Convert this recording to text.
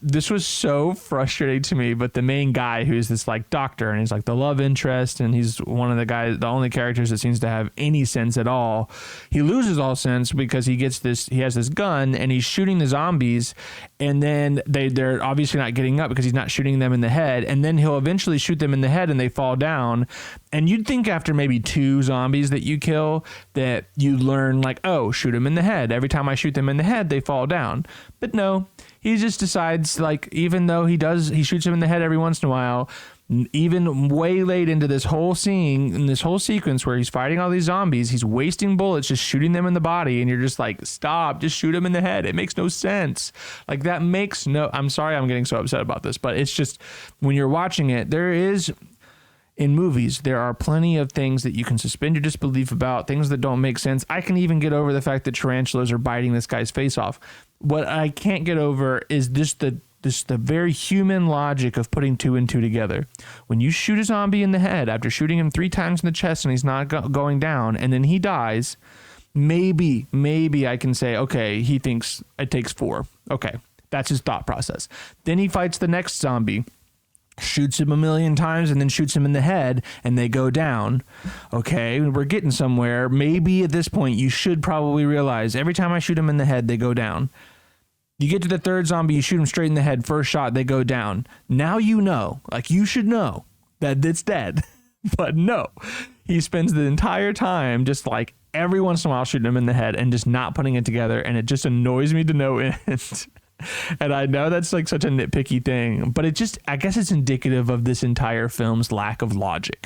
This was so frustrating to me, but the main guy who's this like doctor and he's like the love interest and he's one of the only characters that seems to have any sense at all. He loses all sense because he has this gun and he's shooting the zombies, and then they're obviously not getting up because he's not shooting them in the head, and then he'll eventually shoot them in the head and they fall down. And you'd think after maybe 2 zombies that you kill that you learn like, oh, shoot them in the head. Every time I shoot them in the head, they fall down. But no, he just decides, like, even though he shoots him in the head every once in a while, even way late into this whole scene, in this whole sequence where he's fighting all these zombies, he's wasting bullets, just shooting them in the body. And you're just like, stop, just shoot him in the head. It makes no sense. Like, that makes no, I'm sorry I'm getting so upset about this, but it's just, when you're watching it, in movies, there are plenty of things that you can suspend your disbelief about, things that don't make sense. I can even get over the fact that tarantulas are biting this guy's face off. What I can't get over is the very human logic of putting 2 and 2 together. When you shoot a zombie in the head after shooting him 3 times in the chest and he's not going down, and then he dies, maybe I can say, okay, he thinks it takes 4. Okay, that's his thought process. Then he fights the next zombie, shoots him 1,000,000 times and then shoots him in the head and they go down. Okay, we're getting somewhere. Maybe at this point you should probably realize every time I shoot him in the head, they go down. You get to the 3rd zombie, you shoot him straight in the head, first shot, they go down. Now you know, like you should know that it's dead. But no, he spends the entire time just like every once in a while shooting him in the head and just not putting it together, and it just annoys me to no end. And I know that's like such a nitpicky thing, but I guess it's indicative of this entire film's lack of logic.